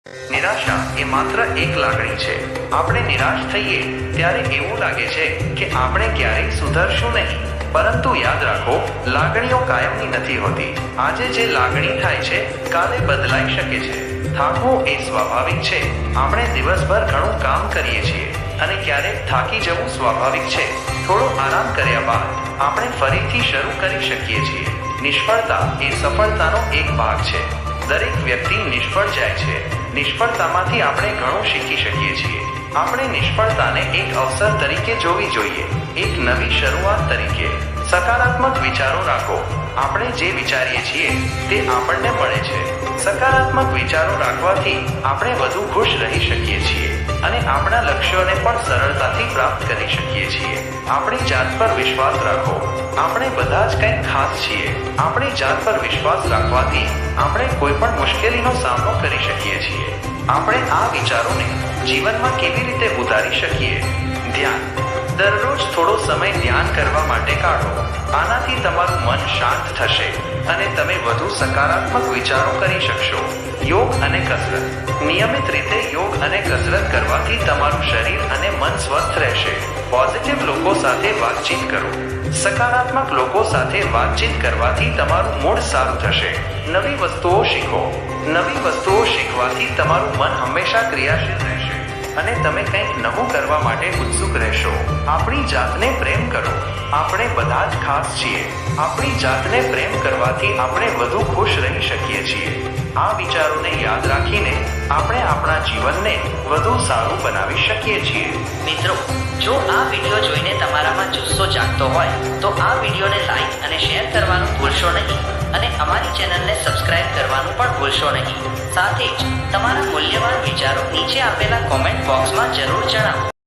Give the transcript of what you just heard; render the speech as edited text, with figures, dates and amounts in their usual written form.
નિરાશા એ માત્ર એક લાગણી છે. આપણે નિરાશ થઈએ ત્યારે એવું લાગે છે કે આપણે ક્યારેય સુધરશું નહીં. પરંતુ યાદ રાખો, લાગણીઓ કાયમની નથી હોતી. આજે જે લાગણી થાય છે કાલે બદલાઈ શકે છે. થાકવું એ સ્વાભાવિક છે. આપણે દિવસભર ઘણું કામ કરીએ છીએ અને ક્યારેક થાકી જવું સ્વાભાવિક છે. થોડો આરામ કર્યા બાદ આપણે ફરીથી શરૂ કરી શકીએ છીએ. નિષ્ફળતા એ સફળતાનો એક ભાગ છે. દરેક વ્યક્તિ નિષ્ફળ જાય છે. નિષ્ફળતામાંથી આપણે ઘણું શીખી શકીએ છીએ. આપણે નિષ્ફળતાને એક અવસર તરીકે જોવી જોઈએ, એક નવી શરૂઆત તરીકે. સકારાત્મક વિચારો રાખો. આપણે જે વિચારીએ છીએ તે આપણને મળે છે. સકારાત્મક વિચારો રાખવાથી આપણે વધુ ખુશ રહી શકીએ છીએ અને આપણા લક્ષ્યોને પણ સરળતાથી પ્રાપ્ત કરી શકીએ છીએ. આપણી જાત પર વિશ્વાસ રાખો. આપણે બધા જ કંઈક ખાસ છીએ. આપણી જાત પર વિશ્વાસ રાખવાથી આપણે કોઈ પણ મુશ્કેલીનો સામનો કરી શકીએ છીએ. આપણે આ વિચારોને જીવનમાં કેવી રીતે ઉતારી શકીએ? ધ્યાન. દરરોજ થોડો સમય ધ્યાન કરવા માટે કાઢો. આનાથી તમારું મન શાંત થશે અને તમે વધુ સકારાત્મક વિચારો કરી શકશો. યોગ અને કસરત. નિયમિત રીતે યોગ અને કસરત કરવાથી તમારું શરીર અને મન સ્વસ્થ રહેશે. પોઝિટિવ લોકો સાથે વાતચીત કરો. સકારાત્મક લોકો સાથે વાતચીત કરવાથી તમારું મૂડ સારું થશે. નવી વસ્તુઓ શીખો. નવી વસ્તુઓ શીખવાથી તમારું મન હંમેશા ક્રિયાશીલ રહેશે અને તમે કંઈક નવું કરવા માટે ઉત્સુક રહેશો. આપણી જાતને પ્રેમ કરો. આપણે બધા જ ખાસ છીએ. આપણી જાતને પ્રેમ કરવાથી આપણે વધુ ખુશ રહી શકીએ છીએ. આ વિચારોને યાદ રાખીને આપણે આપણા જીવનને વધુ સારું બનાવી શકીએ છીએ. મિત્રો, જો આ વિડીયો જોઈને તમારામાં જુસ્સો જાગતો હોય તો આ વિડીયોને લાઈક અને શેર કરવાનું ભૂલશો નહીં અને અમારી ચેનલને સબસ્ક્રાઇબ કરવાનું પણ ભૂલશો નહીં. સાથે જ તમારા મૂલ્યવાન વિચારો નીચે આપેલા કોમેન્ટ બોક્સમાં જરૂર જણાવો.